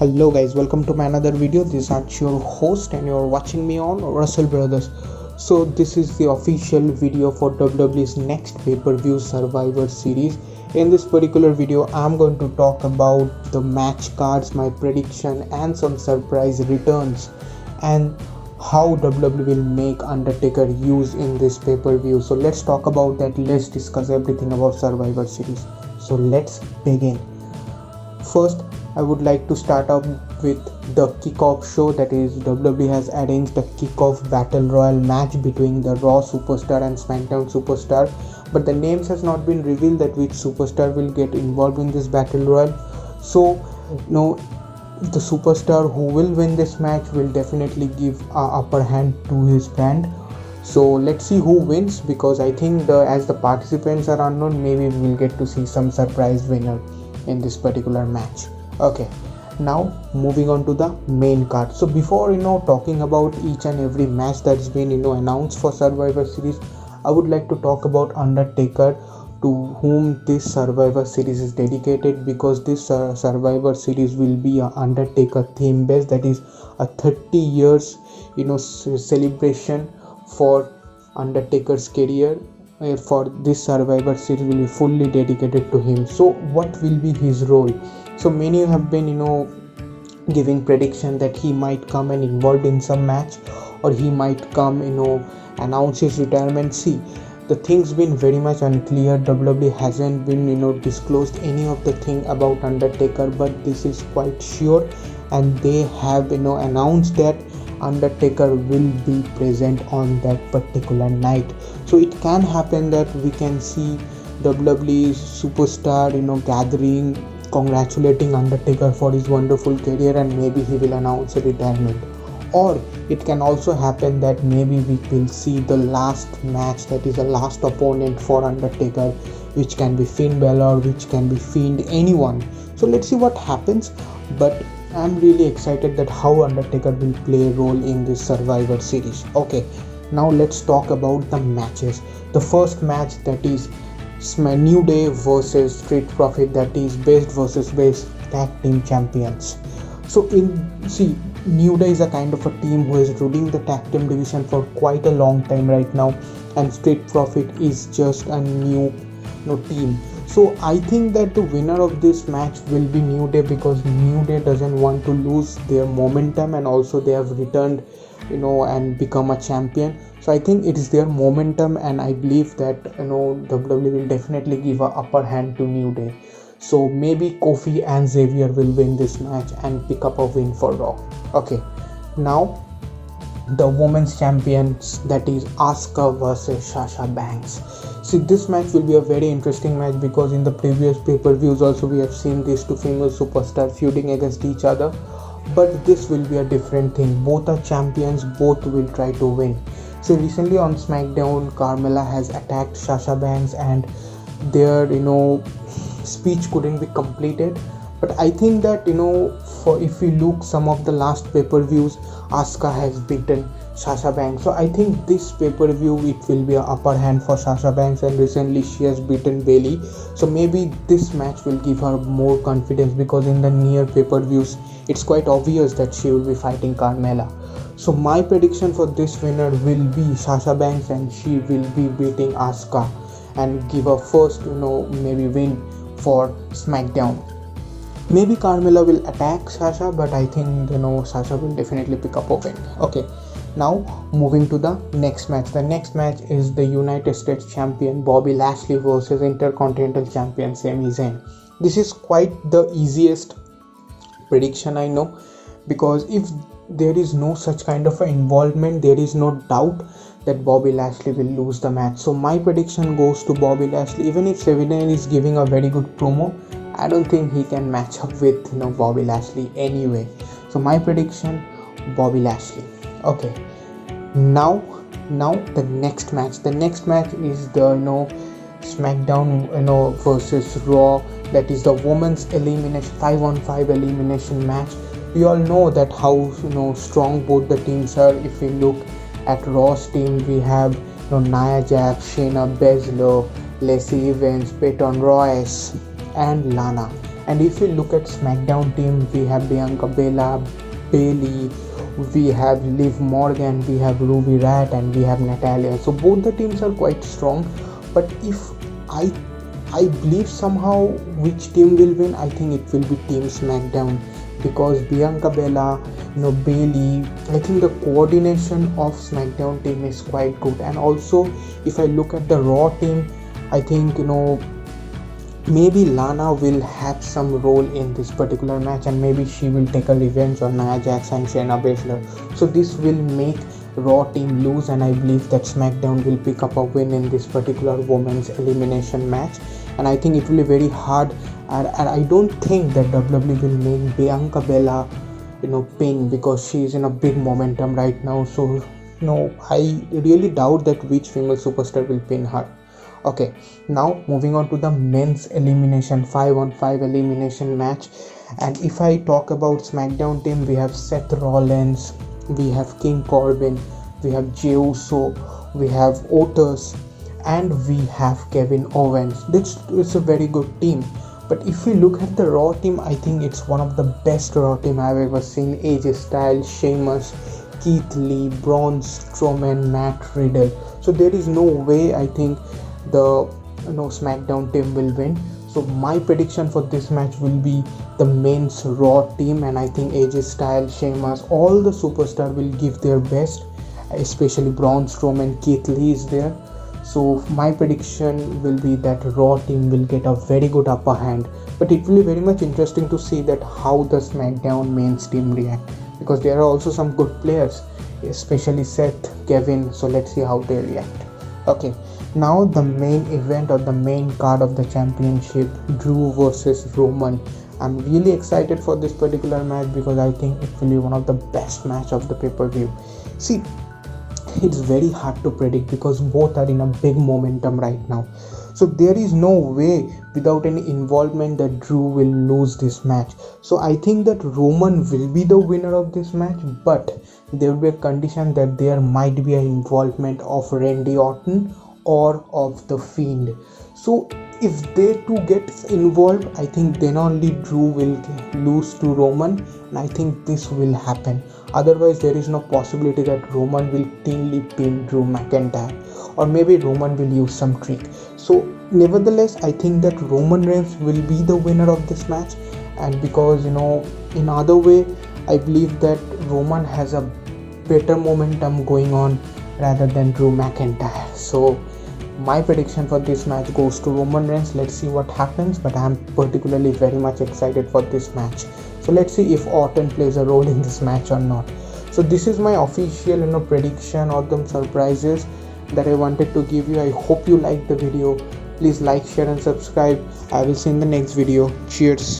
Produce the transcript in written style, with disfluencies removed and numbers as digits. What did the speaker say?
Hello guys, welcome to my another video. This is your host and you're watching me on Russell Brothers. So this is the official video for WWE's next pay-per-view Survivor Series. In this particular video, I'm going to talk about the match cards, my prediction and some surprise returns and how WWE will make Undertaker use in this pay-per-view. So let's talk about that. Let's discuss everything about Survivor Series. So let's begin. First, I would like to start off with the kickoff show, that is WWE has arranged a kickoff battle royal match between the Raw superstar and SmackDown superstar, but the names has not been revealed that which superstar will get involved in this battle royal. So the superstar who will win this match will definitely give a upper hand to his brand. So let's see who wins, because I think as the participants are unknown, maybe we'll get to see some surprise winner in this particular match. Okay, now moving on to the main card. So before talking about each and every match that's been announced for Survivor Series, I would like to talk about Undertaker, to whom this Survivor Series is dedicated, because this Survivor Series will be a Undertaker theme based, that is a 30 years celebration for Undertaker's career. For this Survivor Series will be fully dedicated to him. So what will be his role? So many have been giving prediction that he might come and involved in some match, or he might come announce his retirement. See, the thing's been very much unclear. WWE hasn't been disclosed any of the thing about Undertaker, but this is quite sure, and they have announced that Undertaker will be present on that particular night. So it can happen that we can see WWE superstar gathering, congratulating Undertaker for his wonderful career, and maybe he will announce a retirement. Or it can also happen that maybe we will see the last match, that is the last opponent for Undertaker, which can be Finn Balor, which can be Fiend, anyone. So let's see what happens, but I'm really excited that how Undertaker will play a role in this Survivor Series. Okay, now let's talk about the matches. The first match, that is New Day versus Street Profit, that is best versus best tag team champions. So New Day is a kind of a team who is ruling the tag team division for quite a long time right now, and Street Profit is just a new team. So I think that the winner of this match will be New Day, because New Day doesn't want to lose their momentum, and also they have returned and become a champion. So I think it is their momentum, and I believe that WWE will definitely give a upper hand to New Day. So maybe Kofi and Xavier will win this match and pick up a win for Raw. Okay, now the women's champions, that is Asuka versus Sasha Banks. See, this match will be a very interesting match, because in the previous pay-per-views also we have seen these two female superstars feuding against each other, but this will be a different thing. Both are champions, both will try to win. So recently on SmackDown, Carmella has attacked Sasha Banks, and their speech couldn't be completed. But I think that for if we look some of the last pay-per-views, Asuka has beaten Sasha Banks. So I think this pay-per-view it will be an upper hand for Sasha Banks, and recently she has beaten Bayley. So maybe this match will give her more confidence, because in the near pay-per-views it's quite obvious that she will be fighting Carmella. So my prediction for this winner will be Sasha Banks, and she will be beating Asuka and give her first maybe win for SmackDown. Maybe Carmella will attack Sasha, but I think Sasha will definitely pick up a win. Okay, now moving to the next match. The next match is the United States champion Bobby Lashley versus Intercontinental champion Sami Zayn. This is quite the easiest prediction I know, because if there is no such kind of involvement, there is no doubt that Bobby Lashley will lose the match. So my prediction goes to Bobby Lashley. Even if Sami Zayn is giving a very good promo, I don't think he can match up with Bobby Lashley anyway. So my prediction, Bobby Lashley. Okay, now the next match. The next match is the SmackDown versus Raw, that is the women's elimination 5-on-5 elimination match. We all know that how strong both the teams are. If we look at Raw's team, we have Nia Jax, Shayna Baszler, Lacey Evans, Peyton Royce and Lana. And if we look at SmackDown team, we have Bianca Belair, Bailey, we have Liv Morgan, we have Ruby Riott, and we have Natalia. So both the teams are quite strong. But if I I believe somehow which team will win, I think it will be Team SmackDown, because Bianca Belair, Bailey, I think the coordination of SmackDown team is quite good. And also if I look at the Raw team, I think maybe Lana will have some role in this particular match, and maybe she will take a revenge on Nia Jax and Shayna Baszler. So this will make Raw team lose, and I believe that SmackDown will pick up a win in this particular women's elimination match. And I think it will be very hard, and I don't think that WWE will make Bianca Belair pin, because she is in a big momentum right now. So I really doubt that which female superstar will pin her. Okay, now moving on to the men's elimination 5-on-5 elimination match. And if I talk about SmackDown team, we have Seth Rollins, we have King Corbin, we have Jey Uso, we have Otis, and we have Kevin Owens. It's a very good team. But if we look at the Raw team, I think it's one of the best Raw team I've ever seen. AJ Styles, Sheamus, Keith Lee, Braun Strowman, Matt Riddle. So there is no way I think the SmackDown team will win. So my prediction for this match will be the men's Raw team, and I think AJ Styles, Sheamus, all the superstars will give their best, especially Braun Strowman, Keith Lee is there. So my prediction will be that Raw team will get a very good upper hand. But it will be very much interesting to see that how the SmackDown men's team react, because there are also some good players, especially Seth, Kevin. So let's see how they react. Okay, now the main event or the main card of the championship, Drew versus Roman. I'm really excited for this particular match because I think it will be one of the best match of the pay-per-view. See, it's very hard to predict because both are in a big momentum right now. So there is no way without any involvement that Drew will lose this match. So I think that Roman will be the winner of this match, but there will be a condition that there might be an involvement of Randy Orton or of The Fiend. So if they two get involved, I think then only Drew will lose to Roman, and I think this will happen. Otherwise there is no possibility that Roman will cleanly pin Drew McIntyre, or maybe Roman will use some trick. So nevertheless, I think that Roman Reigns will be the winner of this match. And because in other way, I believe that Roman has a better momentum going on rather than Drew McIntyre. So my prediction for this match goes to Roman Reigns. Let's see what happens, but I am particularly very much excited for this match. So let's see if Orton plays a role in this match or not. So this is my official prediction or the surprises that I wanted to give you. I hope you liked the video. Please like, share and subscribe. I will see you in the next video. Cheers.